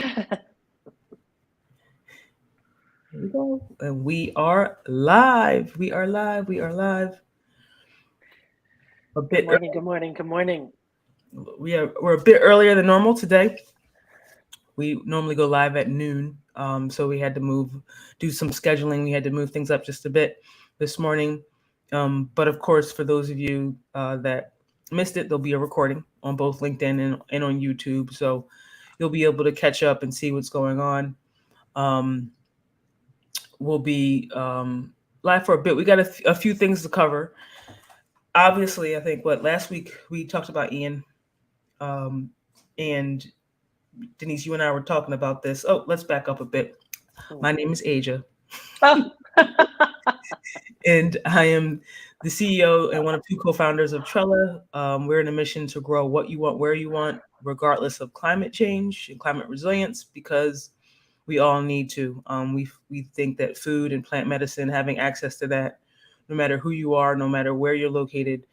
Here we go. And we are live. We are live. We are live. A Good bit morning, good morning, good morning. we're a bit earlier than normal today. We normally go live at noon. So we had to do some scheduling. We had to move things up just a bit this morning. But of course, for those of you that missed it, there'll be a recording on both LinkedIn and on YouTube. So you'll be able to catch up and see what's going on. Um, we'll be live for a bit. We got a few things to cover. Obviously, I think what last week we talked about Ian, and Denise, you and I were talking about this. Oh, let's back up a bit. Hmm. My name is Asia, Oh, and I am the CEO and one of two co-founders of Trella. We're in a mission to grow what you want, where you want, regardless of climate change and climate resilience, because we all need to. We think that food and plant medicine, having access to that, no matter who you are, no matter where you're located,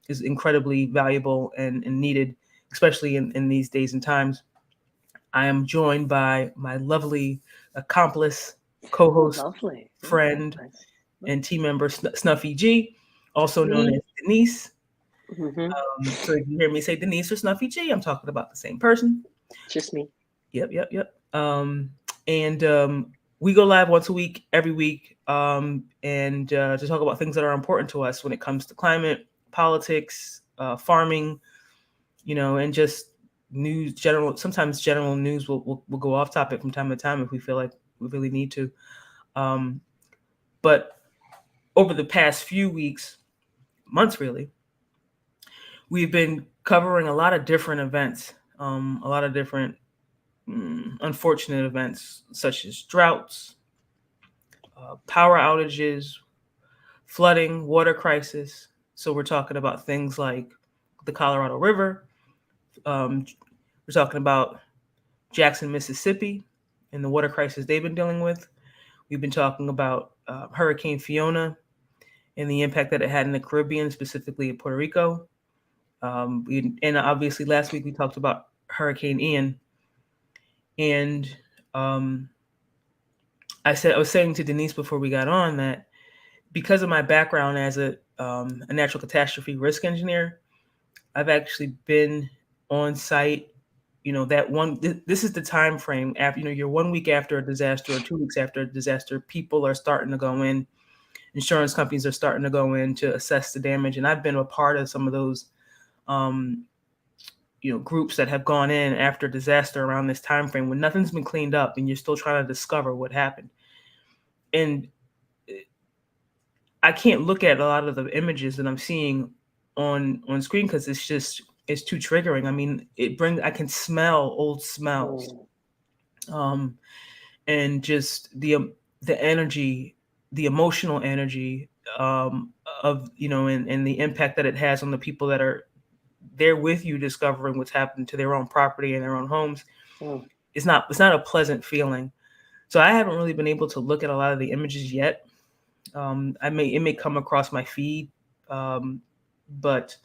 is incredibly valuable and needed, especially in these days and times. I am joined by my lovely accomplice, oh, co-host, lovely. friend, Nice. and team member Snuffy G, also known Me. as Denise. Mm-hmm. So if you hear me say Denise or Snuffy G, I'm talking about the same person. Just me. Yep, yep, yep. And we go live once a week, every week, and to talk about things that are important to us when it comes to climate, politics, farming, and just news. Sometimes general news will go off topic from time to time if we feel like we really need to. Um, but over the past few weeks, months really, we've been covering a lot of different events, a lot of different unfortunate events such as droughts, power outages, flooding, water crisis. So we're talking about things like the Colorado River. We're talking about Jackson, Mississippi, and the water crisis they've been dealing with. We've been talking about Hurricane Fiona and the impact that it had in the Caribbean, specifically in Puerto Rico. And obviously, last week we talked about Hurricane Ian. And um, I was saying to Denise before we got on that because of my background as a natural catastrophe risk engineer, I've actually been on site. This is the time frame after you're 1 week after a disaster or 2 weeks after a disaster. People are starting to go in. Insurance companies are starting to go in to assess the damage, and I've been a part of some of those um, groups that have gone in after disaster around this time frame when nothing's been cleaned up and you're still trying to discover what happened. And I can't look at a lot of the images that I'm seeing on screen because it's too triggering. I mean, I can smell old smells, Mm. um, and just the energy, the emotional energy of and the impact that it has on the people that are there with you, discovering what's happened to their own property and their own homes. Mm. It's not a pleasant feeling. So I haven't really been able to look at a lot of the images yet. It may come across my feed, um, but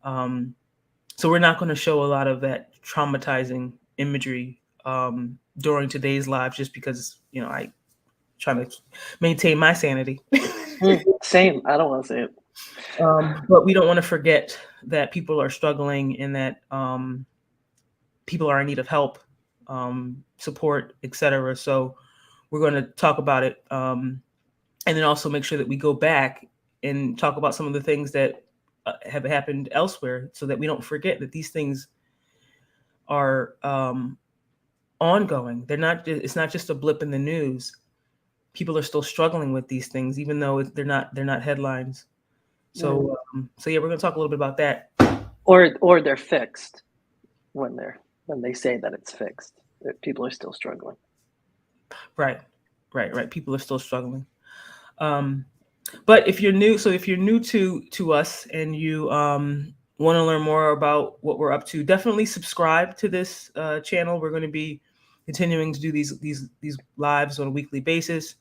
um, so we're not going to show a lot of that traumatizing imagery during today's live, just because I trying to maintain my sanity. Mm. Same. I don't want to say it. But we don't want to forget that people are struggling and that people are in need of help, support, etc. So we're going to talk about it, and then also make sure that we go back and talk about some of the things that have happened elsewhere, so that we don't forget that these things are ongoing. They're not. It's not just a blip in the news. People are still struggling with these things, even though they're not headlines. Mm. So yeah, we're going to talk a little bit about that. Or they're fixed when they say that it's fixed. That people are still struggling. Right, right. People are still struggling. Um, but if you're new to us and you want to learn more about what we're up to, definitely subscribe to this channel. We're going to be continuing to do these lives on a weekly basis.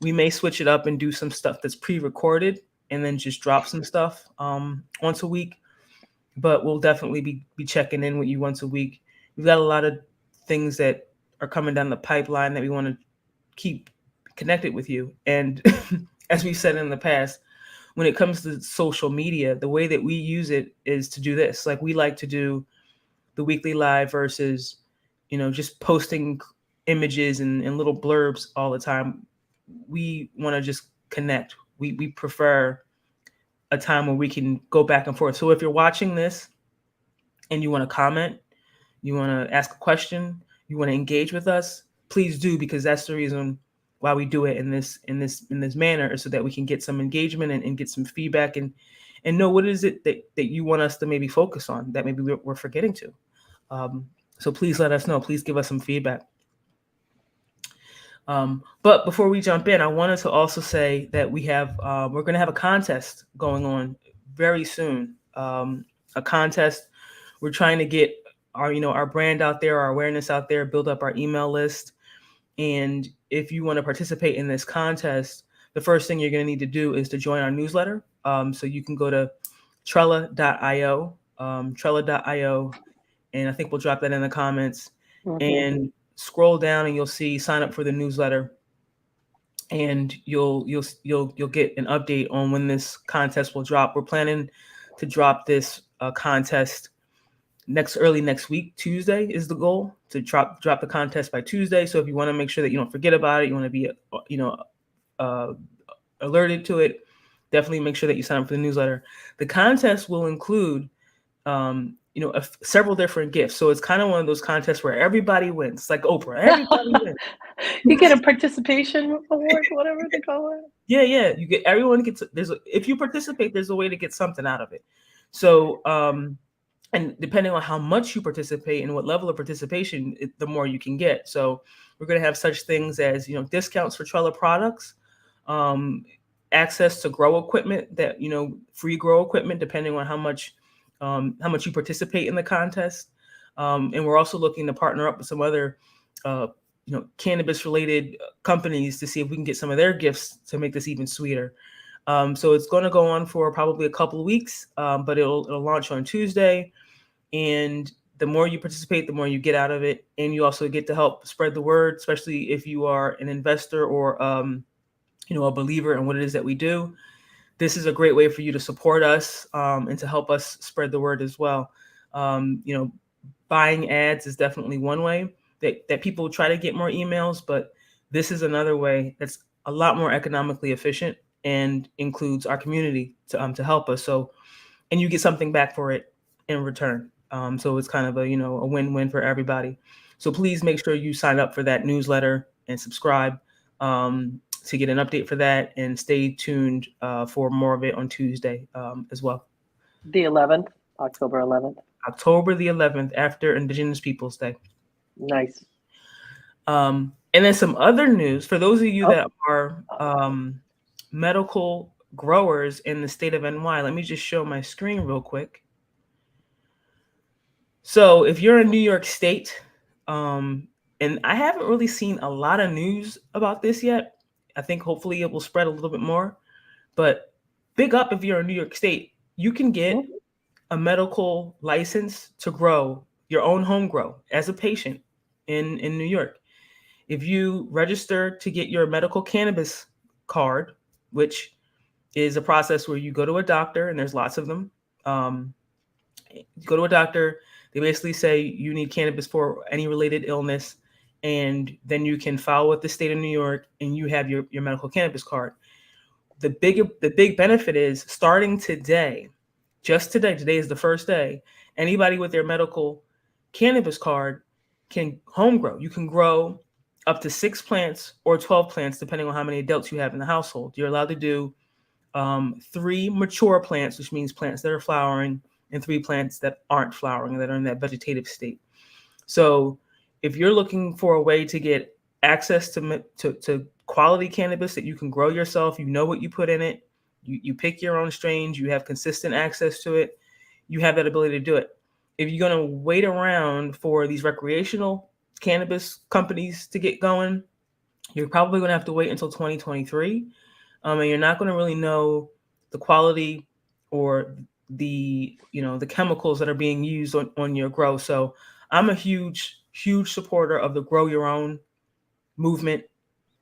We may switch it up and do some stuff that's pre-recorded and then just drop some stuff once a week. But we'll definitely be checking in with you once a week. We've got a lot of things that are coming down the pipeline that we want to keep connected with you. And as we said in the past, when it comes to social media, the way that we use it is to do this. Like we like to do the weekly live versus, just posting images and little blurbs all the time. We want to just connect. We prefer a time where we can go back and forth. So if you're watching this and you want to comment, you want to ask a question, you want to engage with us, please do, because that's the reason why we do it in this manner, so that we can get some engagement and get some feedback and know what is it that you want us to maybe focus on that maybe we're forgetting to. So please let us know. Please give us some feedback. But before we jump in, I wanted to also say that we're going to have a contest going on very soon. A contest. We're trying to get our brand out there, our awareness out there, build up our email list. And if you want to participate in this contest, the first thing you're going to need to do is to join our newsletter. So you can go to Trella.io, Trella.io, and I think we'll drop that in the comments. And scroll down, and you'll see sign up for the newsletter, and you'll get an update on when this contest will drop. We're planning to drop this contest early next week. Tuesday is the goal, to drop the contest by Tuesday. So if you want to make sure that you don't forget about it, you want to be alerted to it, definitely make sure that you sign up for the newsletter. The contest will include several different gifts. So it's kind of one of those contests where everybody wins. It's like Oprah, everybody wins. You get a participation award, whatever they call it. Yeah. Everyone gets. If you participate, there's a way to get something out of it. So, and depending on how much you participate and what level of participation, the more you can get. So we're going to have such things as discounts for Trella products, access to grow equipment, that free grow equipment, depending on how much you participate in the contest. And we're also looking to partner up with some other cannabis related companies to see if we can get some of their gifts to make this even sweeter. So it's going to go on for probably a couple of weeks, but it'll launch on Tuesday. And the more you participate, the more you get out of it. And you also get to help spread the word, especially if you are an investor or a believer in what it is that we do. This is a great way for you to support us and to help us spread the word as well. Buying ads is definitely one way that people try to get more emails, but this is another way that's a lot more economically efficient and includes our community to help us. So, and you get something back for it in return. So it's kind of a win-win for everybody. So please make sure you sign up for that newsletter and subscribe to get an update for that, and stay tuned for more of it on Tuesday as well. The 11th, October 11th. October the 11th, after Indigenous Peoples Day. Nice. And then some other news for those of you that are medical growers in the state of NY. Let me just show my screen real quick. So if you're in New York State, and I haven't really seen a lot of news about this yet. I think hopefully it will spread a little bit more. But big up if you're in New York State, you can get a medical license to grow your own home grow as a patient in New York. If you register to get your medical cannabis card, which is a process where you go to a doctor, and there's lots of them. You go to a doctor, they basically say you need cannabis for any related illness, and then you can file with the state of New York, and you have your medical cannabis card. The big benefit is, starting today, just today is the first day, anybody with their medical cannabis card can home grow. You can grow up to 6 plants or 12 plants, depending on how many adults you have in the household. You're allowed to do 3 mature plants, which means plants that are flowering, and 3 plants that aren't flowering, that are in that vegetative state. So if you're looking for a way to get access to quality cannabis that you can grow yourself, you know what you put in it, you pick your own strains, you have consistent access to it, you have that ability to do it. If you're going to wait around for these recreational cannabis companies to get going, you're probably going to have to wait until 2023. And you're not going to really know the quality or the chemicals that are being used on your grow. So I'm a huge huge supporter of the grow your own movement,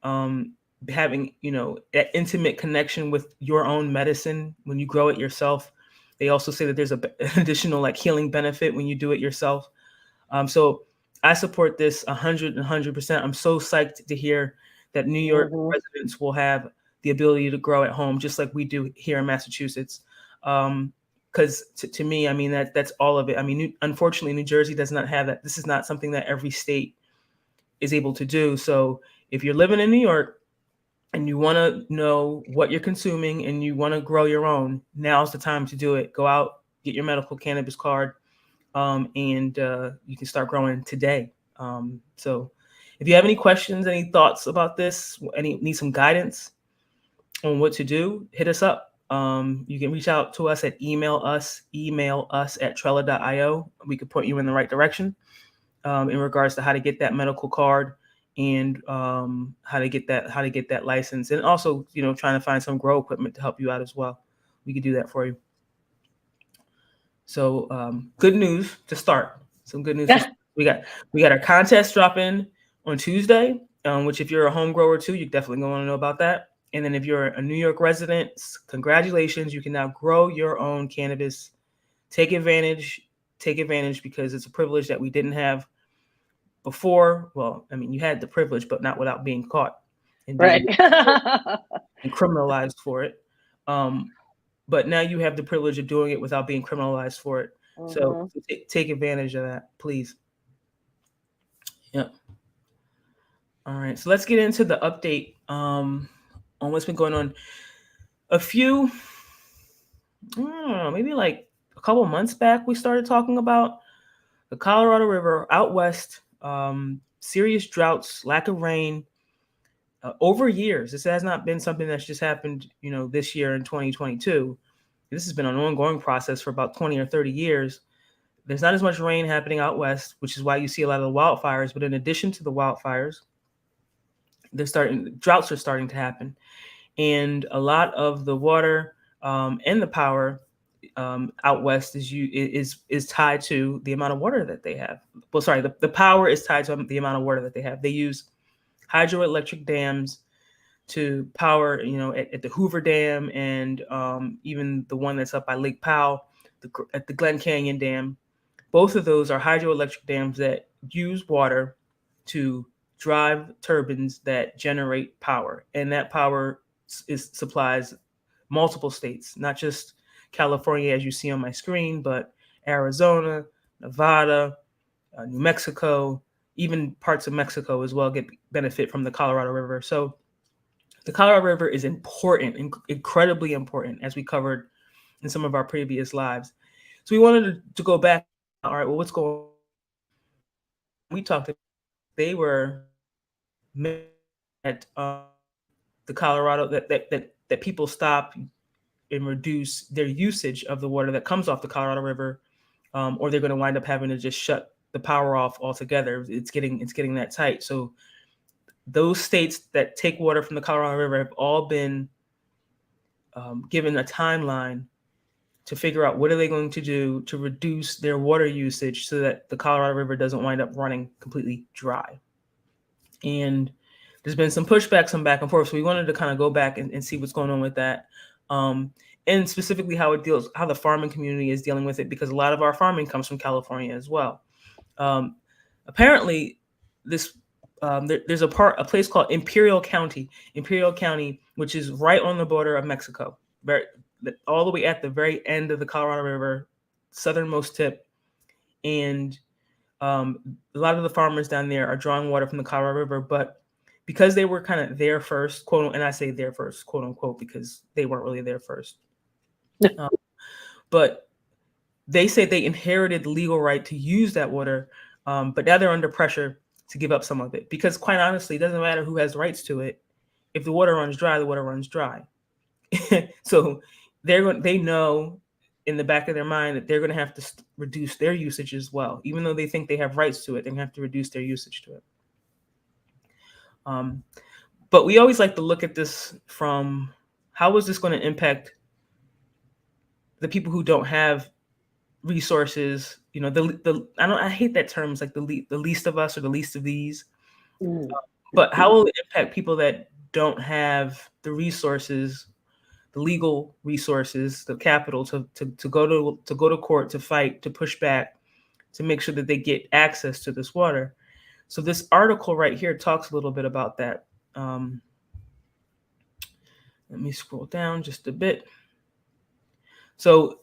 having that intimate connection with your own medicine when you grow it yourself. They also say that there's an additional like healing benefit when you do it yourself. So I support this 100%. I'm so psyched to hear that New York Mm-hmm. residents will have the ability to grow at home, just like we do here in Massachusetts. Because to me, I mean that's all of it. I mean, unfortunately, New Jersey does not have that. This is not something that every state is able to do. So if you're living in New York and you want to know what you're consuming and you want to grow your own, now's the time to do it. Go out, get your medical cannabis card, and you can start growing today. So if you have any questions, any thoughts about this, need some guidance on what to do, hit us up. You can reach out to us at email us at trella.io. We could point you in the right direction in regards to how to get that medical card and how to get that license, and also trying to find some grow equipment to help you out as well. We could do that for you. So good news to start. Some good news. We got our contest dropping on Tuesday, which if you're a home grower too, you're definitely going to want to know about that. And then if you're a New York resident, congratulations, you can now grow your own cannabis. Take advantage because it's a privilege that we didn't have before. Well, I mean, you had the privilege, but not without being caught and being and criminalized for it. But now you have the privilege of doing it without being criminalized for it. So Mm-hmm. take advantage of that, please. Yeah. All right. So let's get into the update on what's been going on. A few, I don't know, maybe like a couple months back, we started talking about the Colorado River out west, serious droughts, lack of rain over years. This has not been something that's just happened, this year in 2022. This has been an ongoing process for about 20 or 30 years. There's not as much rain happening out west, which is why you see a lot of the wildfires. But in addition to the wildfires, droughts are starting to happen, and a lot of the water and the power out west is tied to the amount of water that they have. Well, sorry, the power is tied to the amount of water that they have. They use hydroelectric dams to power, at the Hoover Dam and even the one that's up by Lake Powell, at the Glen Canyon Dam. Both of those are hydroelectric dams that use water to drive turbines that generate power, and that power supplies multiple states, not just California as you see on my screen, but Arizona, Nevada, New Mexico, even parts of Mexico as well get benefit from the Colorado River. So the Colorado River is important, incredibly important, as we covered in some of our previous lives. So we wanted to go back. All right, well, what's going on? We talked about they were at the Colorado that people stop and reduce their usage of the water that comes off the Colorado River, or they're going to wind up having to just shut the power off altogether. It's getting that tight. So those states that take water from the Colorado River have all been given a timeline to figure out what are they going to do to reduce their water usage so that the Colorado River doesn't wind up running completely dry. And there's been some pushback, some back and forth. So we wanted to kind of go back and see what's going on with that. And specifically how the farming community is dealing with it, because a lot of our farming comes from California as well. Apparently, there's a place called Imperial County, which is right on the border of Mexico, all the way at the very end of the Colorado River, southernmost tip. And a lot of the farmers down there are drawing water from the Colorado River, but because they were kind of there first, quote, and I say there first, quote unquote, because they weren't really there first. But they say they inherited the legal right to use that water, but now they're under pressure to give up some of it, because quite honestly, it doesn't matter who has rights to it. If the water runs dry, the water runs dry. So they know in the back of their mind that they're going to have to reduce their usage as well. Even though they think they have rights to it, they're going to have to reduce their usage to it. But we always like to look at this from how is this going to impact the people who don't have resources, I hate that term. It's like the least of us or the least of these. Mm. But how will it impact people that don't have the resources, the legal resources, the capital to go to court, to fight, to push back, to make sure that they get access to this water? So this article right here talks a little bit about that. Let me scroll down just a bit. So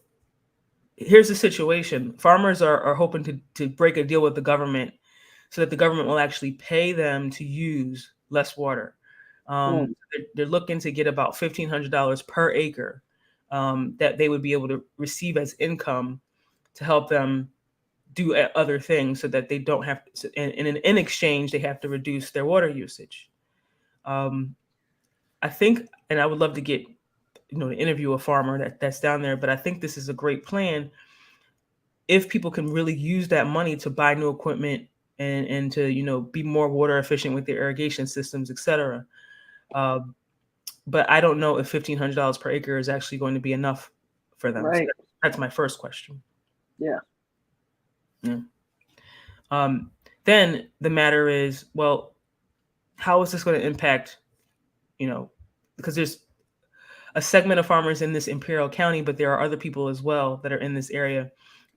here's the situation. Farmers are hoping to break a deal with the government so that the government will actually pay them to use less water. Mm. They're looking to get about $1,500 per acre that they would be able to receive as income to help them do other things so that they don't have to, and in exchange, they have to reduce their water usage. Um, I think, and I would love to get, to interview a farmer that's down there, but I think this is a great plan if people can really use that money to buy new equipment and to be more water efficient with their irrigation systems, etc. Uh, but I don't know if $1,500 per acre is actually going to be enough for them. So Right. that's my first question. Yeah. Yeah. Then the matter is, well, how is this going to impact, because there's a segment of farmers in this Imperial County, but there are other people as well that are in this area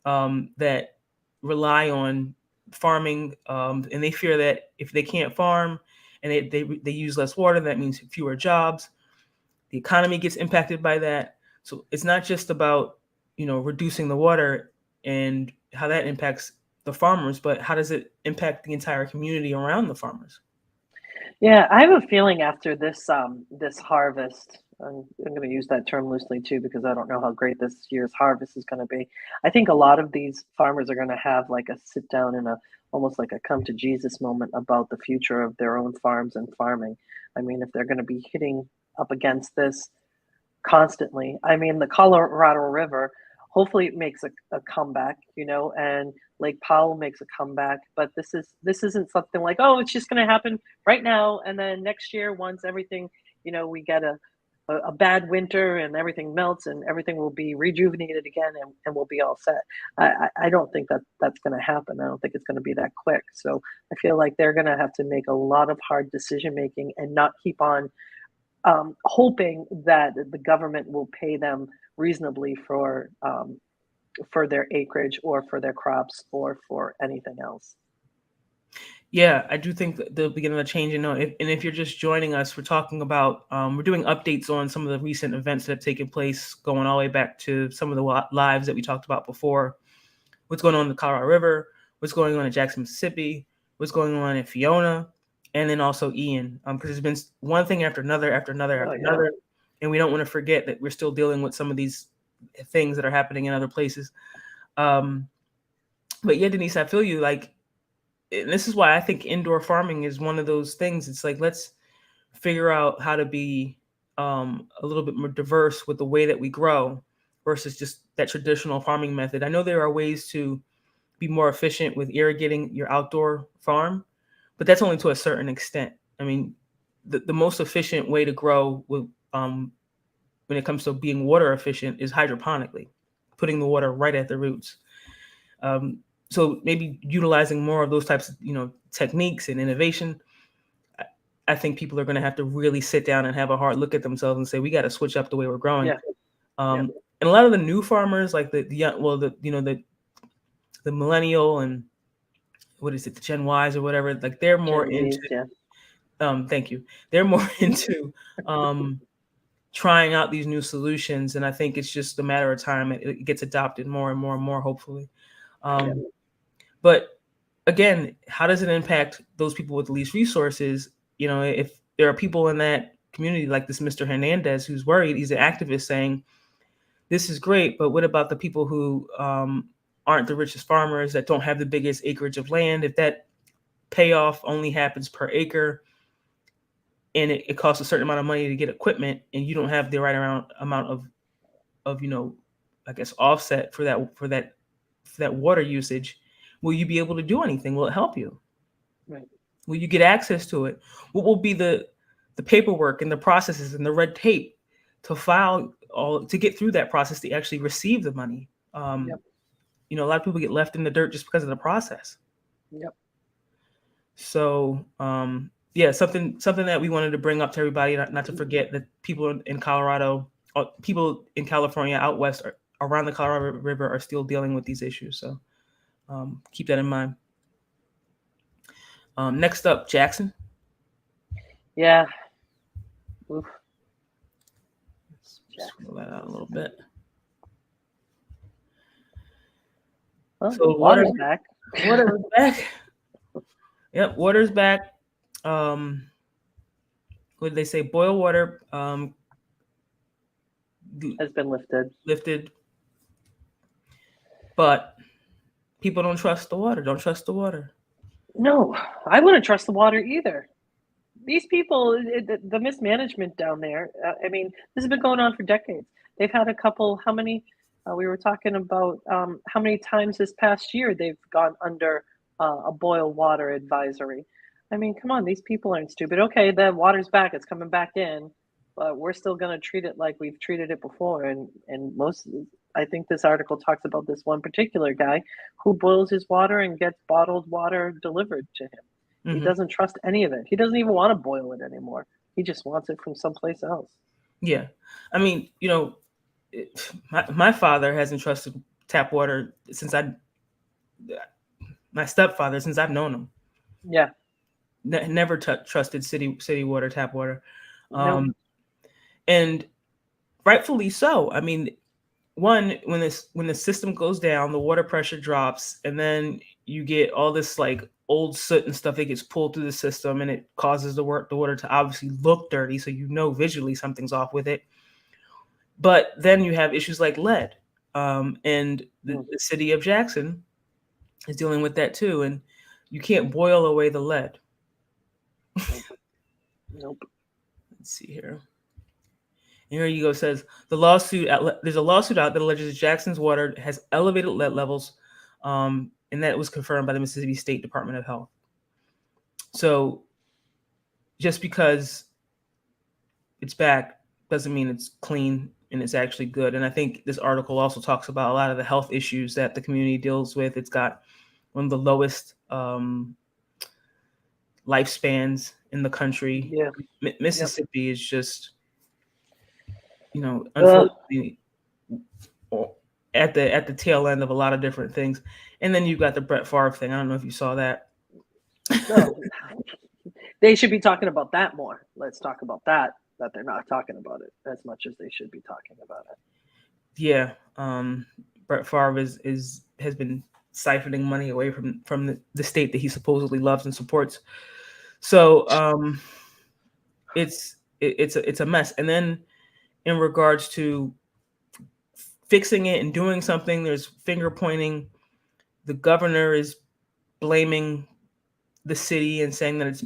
that rely on farming, and they fear that if they can't farm and they use less water, that means fewer jobs. The economy gets impacted by that. So it's not just about reducing the water and how that impacts the farmers, but how does it impact the entire community around the farmers? Yeah, I have a feeling after this harvest, I'm going to use that term loosely too because I don't know how great this year's harvest is going to be. I think a lot of these farmers are going to have like a sit down and a almost like a come to Jesus moment about the future of their own farms and farming. I mean, if they're going to be hitting up against this constantly. I mean, the Colorado River, hopefully it makes a comeback, and Lake Powell makes a comeback. But this isn't something like, oh, it's just going to happen right now, and then next year, once everything, we get a bad winter and everything melts and everything will be rejuvenated again and we'll be all set. I don't think that that's going to happen. I don't think it's going to be that quick. So I feel like they're going to have to make a lot of hard decision making and not keep on hoping that the government will pay them reasonably for their acreage or for their crops or for anything else. Yeah, I do think that there'll be another change. And if you're just joining us, we're talking about we're doing updates on some of the recent events that have taken place, going all the way back to some of the lives that we talked about before. What's going on in the Colorado River? What's going on in Jackson, Mississippi? What's going on in Fiona? And then also Ian, because there's been one thing after another, after another, after another, and we don't want to forget that we're still dealing with some of these things that are happening in other places. But yeah, Denise, I feel you. Like, and this is why I think indoor farming is one of those things. It's like, let's figure out how to be a little bit more diverse with the way that we grow versus just that traditional farming method. I know there are ways to be more efficient with irrigating your outdoor farm, but that's only to a certain extent. I mean, the most efficient way to grow with, when it comes to being water efficient is hydroponically, putting the water right at the roots. So maybe utilizing more of those types of techniques and innovation. I think people are going to have to really sit down and have a hard look at themselves and say, we got to switch up the way we're growing. Yeah. And a lot of the new farmers, like the millennial and what is it, the Gen Ys or whatever, like they're more Gen Zs, into, thank you. They're more into trying out these new solutions. And I think it's just a matter of time. It gets adopted more and more and more, hopefully. But again, how does it impact those people with the least resources? If there are people in that community like this Mr. Hernandez who's worried, he's an activist saying, this is great, but what about the people who aren't the richest farmers, that don't have the biggest acreage of land? If that payoff only happens per acre and it costs a certain amount of money to get equipment and you don't have the right amount of I guess offset for that water usage, will you be able to do anything? Will it help you? Right. Will you get access to it? What will be the paperwork and the processes and the red tape to file to get through that process to actually receive the money? a lot of people get left in the dirt just because of the process. Yep. So yeah, something that we wanted to bring up to everybody, not to forget that people in Colorado, people in California out west, around the Colorado River, are still dealing with these issues. So keep that in mind. Next up, Jackson. Yeah. Oof. Let's scroll that out a little bit. Well, So water's back. Water is back. Yep, water's back. What did they say? Boil water Has been lifted, but people don't trust the water. Don't trust the water. No, I wouldn't trust the water either. These people, the mismanagement down there. I mean, this has been going on for decades. They've had a couple. How many? We were talking about how many times this past year they've gone under a boil water advisory. I mean, come on, these people aren't stupid. Okay, the water's back; it's coming back in, but we're still going to treat it like we've treated it before. And most, I think this article talks about this one particular guy who boils his water and gets bottled water delivered to him. He doesn't trust any of it. He doesn't even want to boil it anymore. He just wants it from someplace else. Yeah. I mean, my father hasn't trusted tap water since my stepfather, since I've known him. Yeah. Never trusted city water, tap water. No. And rightfully so. I mean, when the system goes down, the water pressure drops, and then you get all this like old soot and stuff that gets pulled through the system, and it causes the water to obviously look dirty, so visually something's off with it. But then you have issues like lead, and the city of Jackson is dealing with that too, and you can't boil away the lead. Nope. Let's see here. And here you go. It says there's a lawsuit out that alleges Jackson's water has elevated lead levels, and that was confirmed by the Mississippi State Department of Health. So just because it's back doesn't mean it's clean and it's actually good. And I think this article also talks about a lot of the health issues that the community deals with. It's got one of the lowest lifespans in the country. Yeah. Mississippi is just, unfortunately, at the tail end of a lot of different things. And then you've got the Brett Favre thing. I don't know if you saw that. No. They should be talking about that more. Let's talk about that they're not talking about it as much as they should be talking about it. Yeah. Brett Favre has been siphoning money away from the state that he supposedly loves and supports. So it's a mess. And then in regards to fixing it and doing something, there's finger pointing. The governor is blaming the city and saying that it's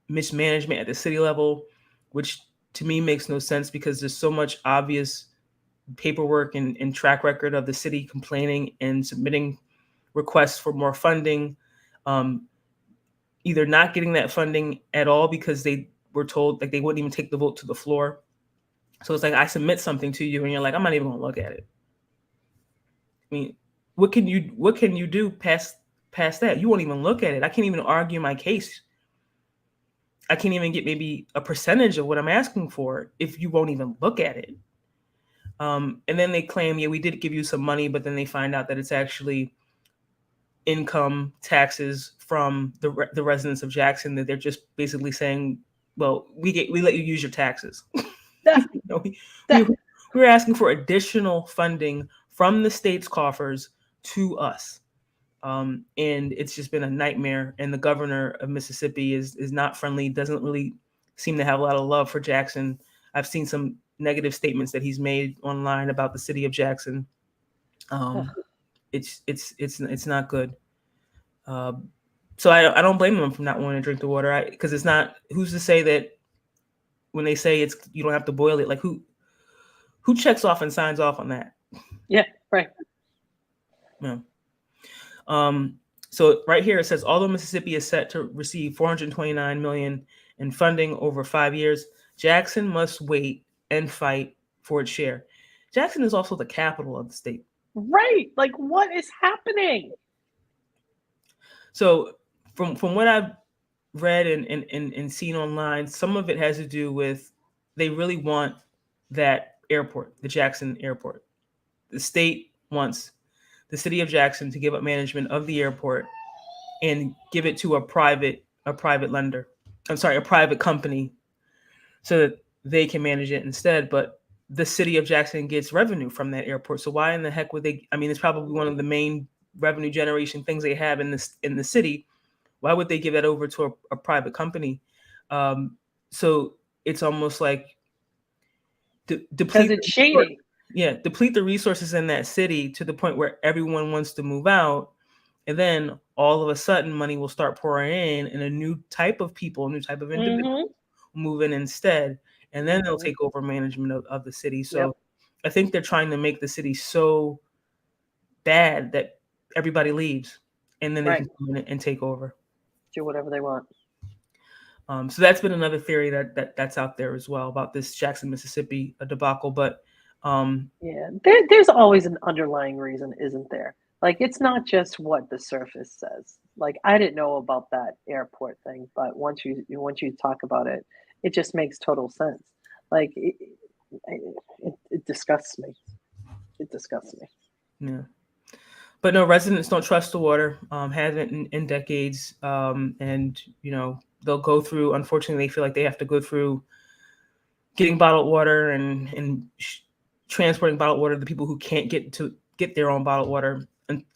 mismanagement at the city level, which to me makes no sense because there's so much obvious paperwork and track record of the city complaining and submitting requests for more funding, either not getting that funding at all because they were told like they wouldn't even take the vote to the floor. So it's like I submit something to you and you're like, I'm not even gonna look at it. I mean, what can you do past that? You won't even look at it. I can't even argue my case. I can't even get maybe a percentage of what I'm asking for if you won't even look at it. And then they claim, yeah, we did give you some money, but then they find out that it's actually income taxes from the residents of Jackson, that they're just basically saying, well, we let you use your taxes. We're asking for additional funding from the state's coffers to us. And it's just been a nightmare. And the governor of Mississippi is not friendly, doesn't really seem to have a lot of love for Jackson. I've seen some negative statements that he's made online about the city of Jackson. It's not good. So I don't blame them for not wanting to drink the water, because it's not. Who's to say that when they say you don't have to boil it? Like who checks off and signs off on that? Yeah, right. Yeah. So right here it says, although Mississippi is set to receive $429 million in funding over 5 years, Jackson must wait and fight for its share. Jackson is also the capital of the state. Right. Like, what is happening? So from what I've read and seen online, some of it has to do with they really want that airport, the Jackson airport. The state wants the city of Jackson to give up management of the airport and give it to a private lender. I'm sorry, a private company so that they can manage it instead. But the city of Jackson gets revenue from that airport. So why in the heck would they? I mean, it's probably one of the main revenue generation things they have in the city. Why would they give that over to a private company? So it's almost like Because deplete it's shady. deplete the resources in that city to the point where everyone wants to move out, and then all of a sudden money will start pouring in and a new type of people, a new type of individual Mm-hmm. move in instead, and then they'll Mm-hmm. take over management of the city. Yep. So I think they're trying to make the city so bad that everybody leaves, and then they Right. can come in and take over. Do whatever they want. So that's been another theory that's out there as well about this Jackson, Mississippi debacle. But um, Yeah. There's always an underlying reason, isn't there? Like, it's not just what the surface says. Like, I didn't know about that airport thing, but once you talk about it, it just makes total sense. Like, it disgusts me. It disgusts me. yeah. But no, residents don't trust the water. Haven't in decades, and they'll go through. Unfortunately, they feel like they have to go through getting bottled water and transporting bottled water to the people who can't get their own bottled water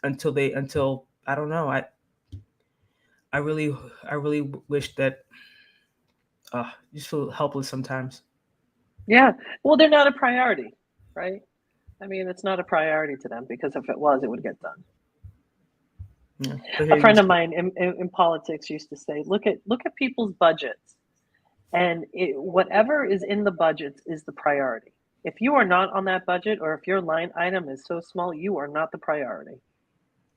until I don't know. I really wish that just feel helpless sometimes. Yeah. Well, they're not a priority, right? I mean, it's not a priority to them because if it was, it would get done. Yeah, but A here you friend of see. mine in politics used to say, look at people's budgets, and whatever is in the budgets is the priority. If you are not on that budget, or if your line item is so small, you are not the priority.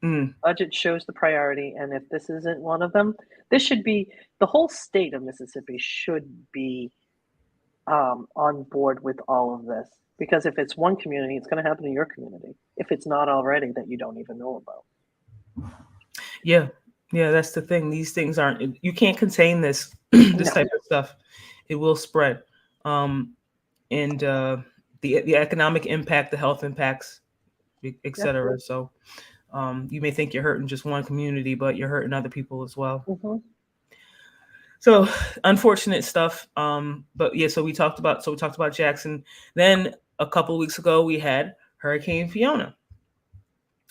Mm, Budget shows the priority, and if this isn't one of them, this should be the whole state of Mississippi should be on board with all of this. Because if it's one community, it's going to happen to your community. If it's not already that you don't even know about. yeah, yeah, that's the thing. These things aren't. You can't contain this this No, type of stuff. It will spread. And the economic impact, the health impacts, yeah, etc. So you may think you're hurting just one community, but you're hurting other people as well. hmm So unfortunate stuff. But yeah, so we talked about Jackson. Then a couple of weeks ago we had Hurricane Fiona,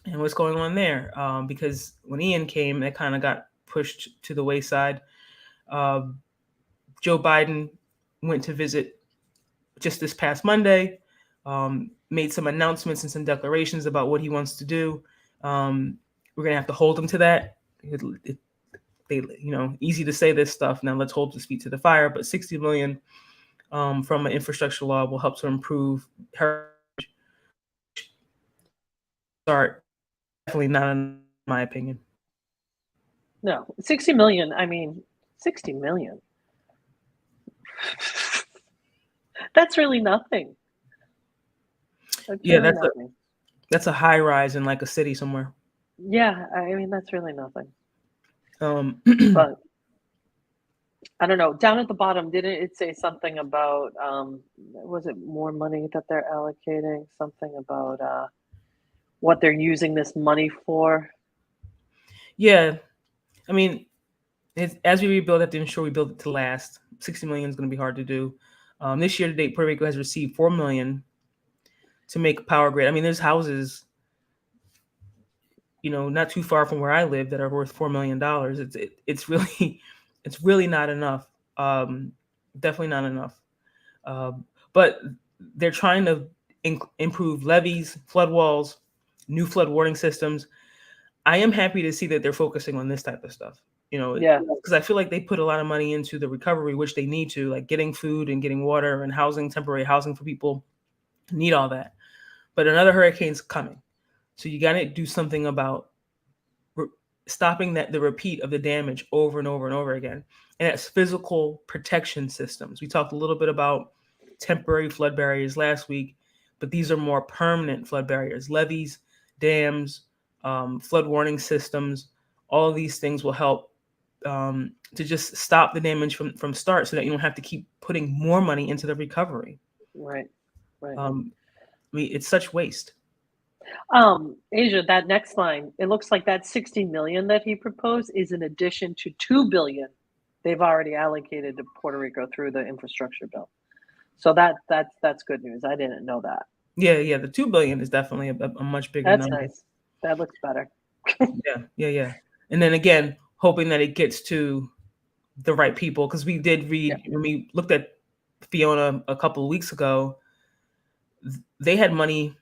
and what's going on there? Because when Ian came, that kind of got pushed to the wayside. Uh, Joe Biden went to visit just this past Monday, made some announcements and some declarations about what he wants to do. We're gonna have to hold him to that. Easy to say this stuff. Now let's hold his feet to the fire. But 60 million from an infrastructure law will help to improve her start. Definitely not in my opinion. no, 60 million. I mean, 60 million. That's really nothing. That's Yeah, really that's a nothing. that's a high rise in like a city somewhere. Yeah, I mean, that's really nothing. Um, But I don't know. Down at the bottom, didn't it say something about was it more money that they're allocating? Something about what they're using this money for? yeah, I mean, as we rebuild, have to ensure we build it to last. 60 million is going to be hard to do. This year to date, Puerto Rico has received 4 million to make a power grid. I mean, there's houses, not too far from where I live that are worth $4 million. It's really, it's really not enough. Definitely not enough. But they're trying to improve levees, flood walls, new flood warning systems. I am happy to see that they're focusing on this type of stuff. Yeah, Because I feel like they put a lot of money into the recovery, which they need to, like getting food and getting water and housing, temporary housing for people. Need all that. But another hurricane's coming, so you got to do something about re- stopping the repeat of the damage over and over and over again. And that's physical protection systems. We talked a little bit about temporary flood barriers last week, but these are more permanent flood barriers, levees, dams, flood warning systems. All of these things will help to just stop the damage from start, so that you don't have to keep putting more money into the recovery. Right. Right. I mean, it's such waste. Asia, that next line, it looks like that 60 million that he proposed is in addition to 2 billion they've already allocated to Puerto Rico through the infrastructure bill. So that's good news. I didn't know that. Yeah. The 2 billion is definitely a much bigger That's number. nice. That looks better. Yeah. And then again, hoping that it gets to the right people, because we did Yeah. read when we looked at Fiona a couple of weeks ago, they had money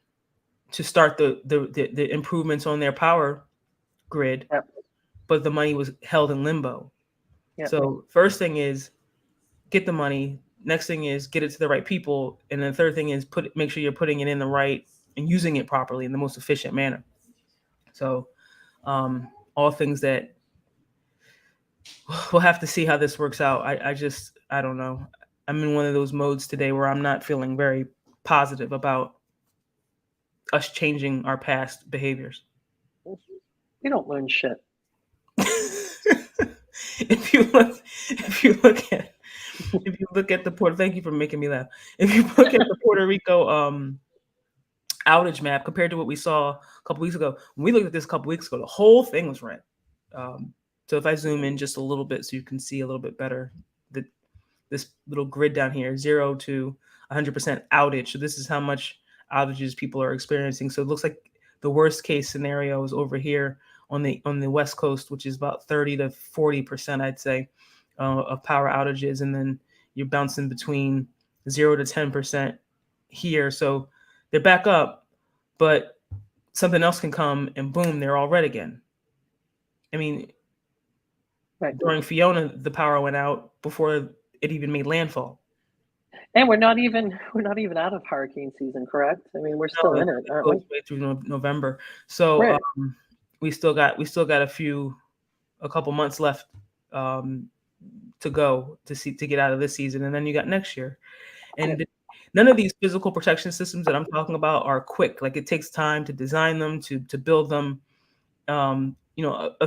to start the improvements on their power grid, Yep. but the money was held in limbo. Yep. So first thing is get the money. Next thing is get it to the right people, and then third thing is make sure you're putting it in the right and using it properly in the most efficient manner. So all things that we'll have to see how this works out. I don't know. I'm in one of those modes today where I'm not feeling very positive about us changing our past behaviors. You don't learn shit. if you look at the Puerto, thank you for making me laugh. If you look at the Puerto Rico outage map compared to what we saw a couple weeks ago, when we looked at this a couple weeks ago, the whole thing was red. So if I zoom in just a little bit so you can see a little bit better, this little grid down here, 0 to 100% outage. So this is how much outages people are experiencing. So it looks like the worst case scenario is over here on the West Coast, which is about 30 to 40%, I'd say, of power outages, and then you're bouncing between 0 to 10% here. So they're back up, but something else can come and boom, they're all red again. I mean, Right. during Fiona, the power went out before it even made landfall. And we're not even out of hurricane season, correct? I mean, we're still in it, aren't we? Goes way through November. So Right. we still got a couple months left to go to get out of this season, and then you got next year. And none of these physical protection systems that I'm talking about are quick. Like, it takes time to design them, to build them. A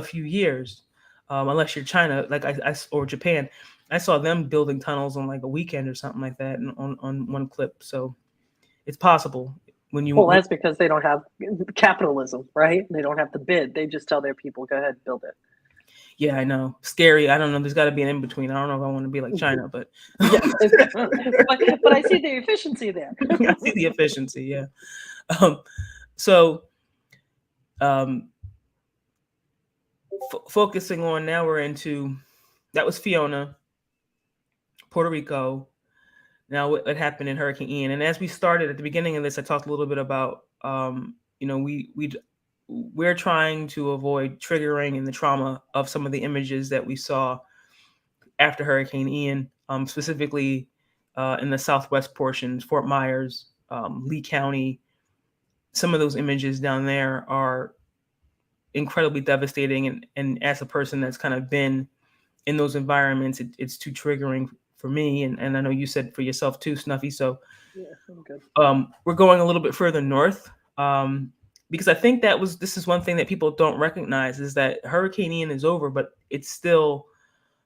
few years, unless you're China, like I or Japan. I saw them building tunnels on like a weekend or something like that, and on one clip. So it's possible when you. Well, that's because they don't have capitalism, right? They don't have to bid. They just tell their people, go ahead, build it. Yeah, I know. Scary. I don't know. There's got to be an in between. I don't know if I want to be like China, but yeah, but I see the efficiency there. I see the efficiency. Yeah. So, focusing on now, we're into that was Fiona, Puerto Rico. Now, what happened in Hurricane Ian? And as we started at the beginning of this, I talked a little bit about we're trying to avoid triggering in the trauma of some of the images that we saw after Hurricane Ian, specifically in the southwest portions, Fort Myers, Lee County. Some of those images down there are incredibly devastating. And as a person that's kind of been in those environments, it's too triggering for me. And I know you said for yourself too, Snuffy. So yeah, I'm good. We're going a little bit further north. Because I think this is one thing that people don't recognize, is that Hurricane Ian is over, but it's still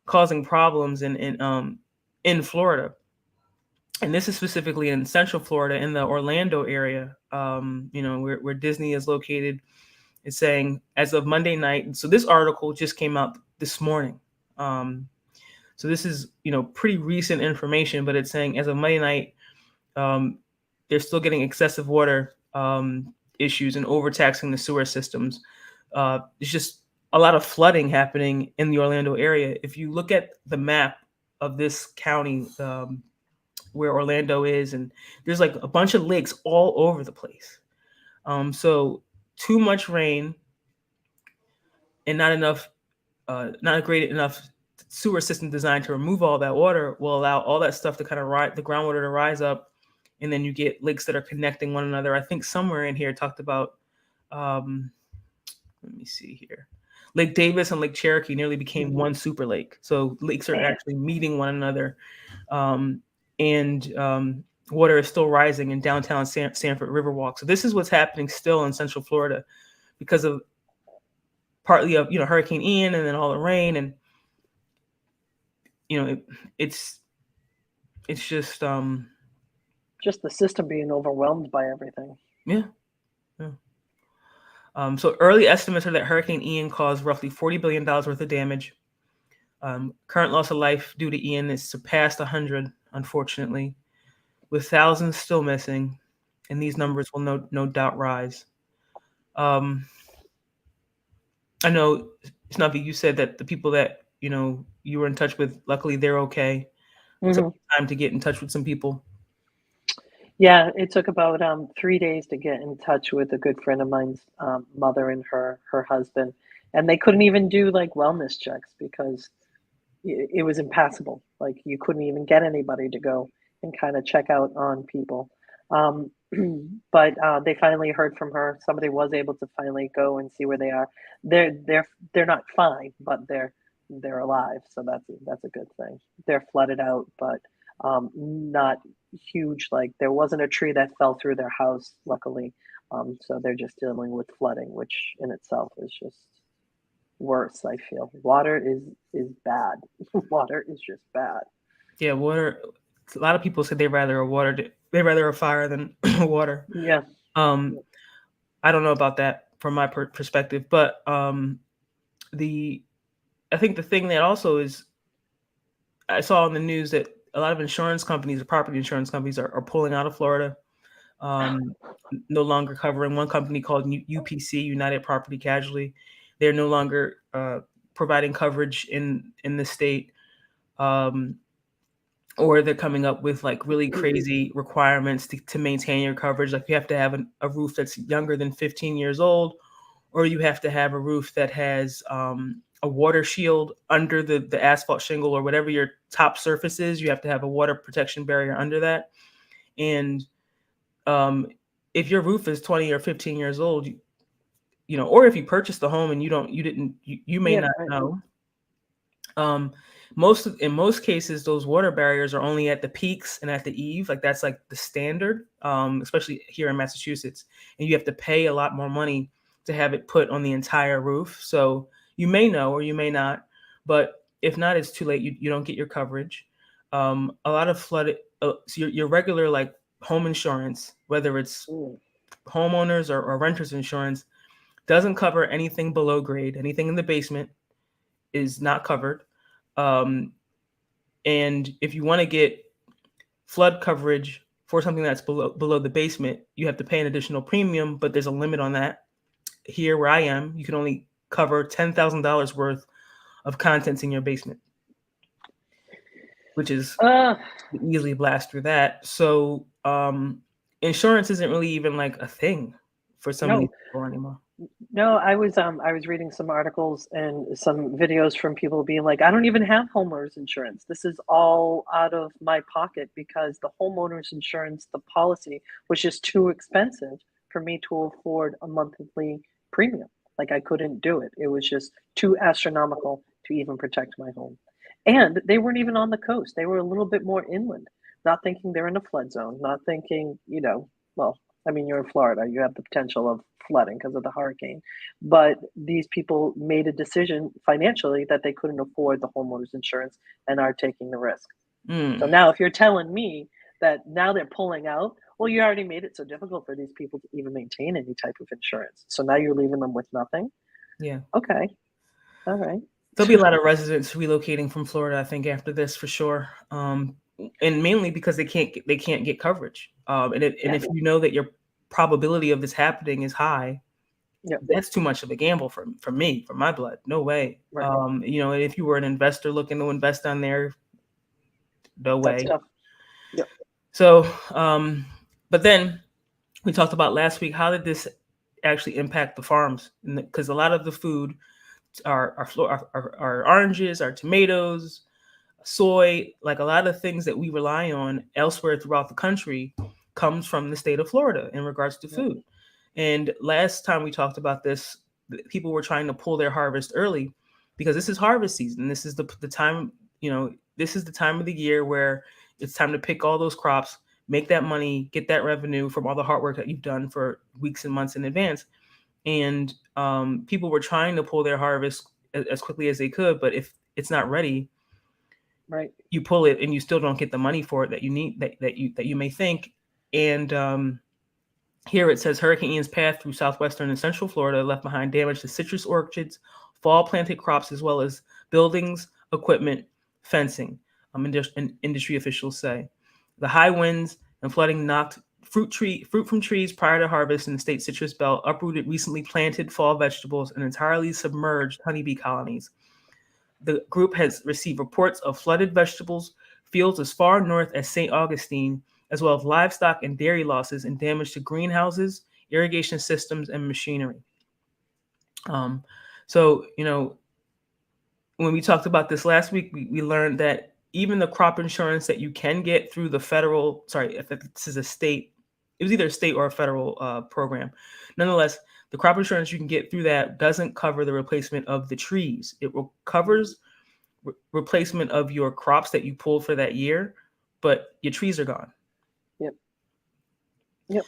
causing problems in Florida. And this is specifically in Central Florida, in the Orlando area, where Disney is located. It's saying as of Monday night. So this article just came out this morning. So this is, pretty recent information, but it's saying as of Monday night, they're still getting excessive water issues and overtaxing the sewer systems. There's just a lot of flooding happening in the Orlando area. If you look at the map of this county, where Orlando is, and there's like a bunch of lakes all over the place. So too much rain and not a great enough sewer system designed to remove all that water will allow all that stuff to kind of the groundwater to rise up. And then you get lakes that are connecting one another. I think somewhere in here talked about, let me see here. Lake Davis and Lake Cherokee nearly became one super lake. So lakes are actually meeting one another. And water is still rising in downtown Sanford Riverwalk. So this is what's happening still in Central Florida because of partly of Hurricane Ian and then all the rain, and you know it, it's just Just the system being overwhelmed by everything. yeah. Yeah. So early estimates are that Hurricane Ian caused roughly $40 billion worth of damage. Current loss of life due to Ian is surpassed 100, unfortunately, with thousands still missing, and these numbers will no doubt rise. Um, I know, Snuffy, you said that the people that you were in touch with, luckily they're okay. It took Hmm. time to get in touch with some people. Yeah, it took about 3 days to get in touch with a good friend of mine's mother and her husband, and they couldn't even do like wellness checks because it was impassable. Like you couldn't even get anybody to go and kind of check out on people. Um, but they finally heard from her. Somebody was able to finally go and see where they are. They're not fine, but they're alive. So that's a good thing. They're flooded out, but not huge. Like there wasn't a tree that fell through their house, luckily. So they're just dealing with flooding, which in itself is just worse. I feel water is bad. Water is just bad. Yeah, water. A lot of people say they rather a fire than water. Yeah. Um, I don't know about that from my perspective, but the I think the thing that also is I saw on the news that a lot of insurance companies, or property insurance companies, are pulling out of Florida, um, no longer covering. One company called UPC, United Property Casualty, they're no longer providing coverage in the state, um, or they're coming up with like really crazy requirements to maintain your coverage. Like you have to have a roof that's younger than 15 years old, or you have to have a roof that has a water shield under the asphalt shingle or whatever your top surface is. You have to have a water protection barrier under that. And um, if your roof is 20 or 15 years old, or if you purchased the home and you may Yeah. not know. Um, in most cases, those water barriers are only at the peaks and at the eave. Like that's like the standard, especially here in Massachusetts. And you have to pay a lot more money to have it put on the entire roof. So you may know or you may not, but if not, it's too late. You don't get your coverage. A lot of so your regular like home insurance, whether it's Mm. homeowners or renters insurance, doesn't cover anything below grade. Anything in the basement is not covered. Um, and if you want to get flood coverage for something that's below the basement, you have to pay an additional premium, but there's a limit on that. Here where I am, you can only cover $10,000 worth of contents in your basement, which is Uh, easily blast through that. So insurance isn't really even like a thing for some of these no, people anymore. no. I was reading some articles and some videos from people being like, I don't even have homeowners insurance. This is all out of my pocket because the homeowners insurance, the policy was just too expensive for me to afford a monthly premium. Like I couldn't do it. It was just too astronomical to even protect my home. And they weren't even on the coast. They were a little bit more inland, not thinking they're in a flood zone, not thinking, well, I mean, you're in Florida, you have the potential of flooding because of the hurricane. But these people made a decision financially that they couldn't afford the homeowners insurance and are taking the risk. So Mm, now, if you're telling me that now they're pulling out, well, you already made it so difficult for these people to even maintain any type of insurance. So now you're leaving them with nothing. yeah. Okay. All right. There'll be a lot of residents relocating from Florida, I think, after this for sure. And mainly because they can't get coverage. And Yeah. if you know that your probability of this happening is high, Yep. that's too much of a gamble for me, for my blood. No way. Right. And if you were an investor looking to invest on there, no That's way. tough. Yep. So, but then we talked about last week. How did this actually impact the farms? Because a lot of the food, our oranges, our tomatoes, soy, like a lot of things that we rely on elsewhere throughout the country, comes from the state of Florida in regards to Yep. food. And last time we talked about this, people were trying to pull their harvest early because this is harvest season. This is the time of the year where it's time to pick all those crops, make that money, get that revenue from all the hard work that you've done for weeks and months in advance. And people were trying to pull their harvest as quickly as they could, but if it's not ready, Right. you pull it and you still don't get the money for it that you need, that you may think. And here it says Hurricane Ian's path through southwestern and central Florida left behind damage to citrus orchards, fall planted crops, as well as buildings, equipment, fencing. Industry officials say the high winds and flooding knocked fruit from trees prior to harvest in the state's citrus belt, uprooted recently planted fall vegetables, and entirely submerged honeybee colonies. The group has received reports of flooded vegetables fields as far north as St. Augustine, as well as livestock and dairy losses and damage to greenhouses, irrigation systems, and machinery. So, when we talked about this last week, we learned that even the crop insurance that you can get through the federal, if this is a state, it was either a state or a federal program. Nonetheless, the crop insurance you can get through that doesn't cover the replacement of the trees. It covers replacement of your crops that you pulled for that year, but your trees are gone. Yep.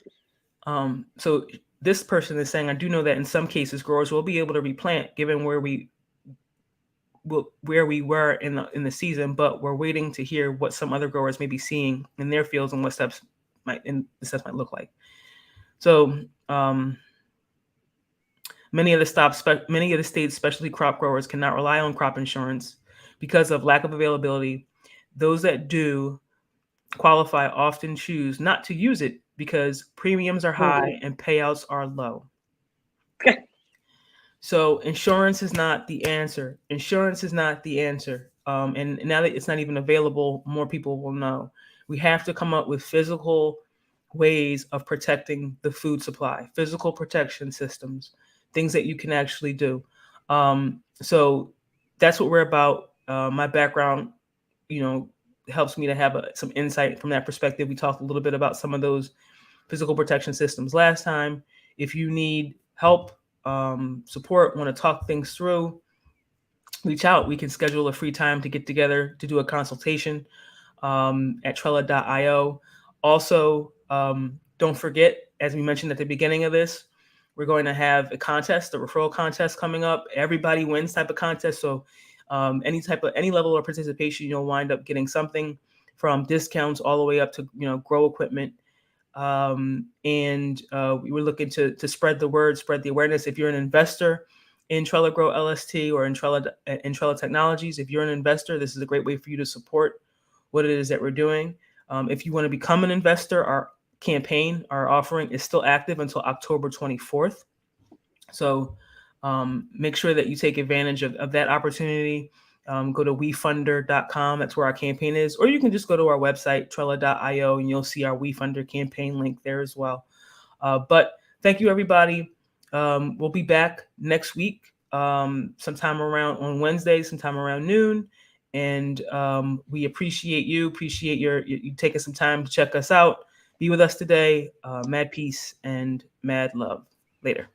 So this person is saying, I do know that in some cases growers will be able to replant given where we were in the season, but we're waiting to hear what some other growers may be seeing in their fields and what the steps might look like. So many of the state's specialty crop growers cannot rely on crop insurance because of lack of availability. Those that do qualify often choose not to use it because premiums are high and payouts are low. So insurance is not the answer. And now that it's not even available, more people will know. We have to come up with physical ways of protecting the food supply, physical protection systems, things that you can actually do. So that's what we're about. My background, helps me to have some insight from that perspective. We talked a little bit about some of those physical protection systems last time. If you need help, support, want to talk things through, reach out. We can schedule a free time to get together to do a consultation at Trella.io. Also, don't forget, as we mentioned at the beginning of this, we're going to have a contest, a referral contest coming up. Everybody wins type of contest. So any level of participation, you'll wind up getting something, from discounts all the way up to grow equipment. And we were looking to spread the word, spread the awareness. If you're an investor in Trella Grow LST or in Trella Technologies, if you're an investor, this is a great way for you to support what it is that we're doing. If you want to become an investor, our campaign, our offering is still active until October 24th. So make sure that you take advantage of that opportunity. Go to wefunder.com. That's where our campaign is. Or you can just go to our website, Trella.io, and you'll see our WeFunder campaign link there as well. But thank you, everybody. We'll be back next week, sometime on Wednesday, sometime around noon. And we appreciate you taking some time to check us out. Be with us today. Mad peace and mad love. Later.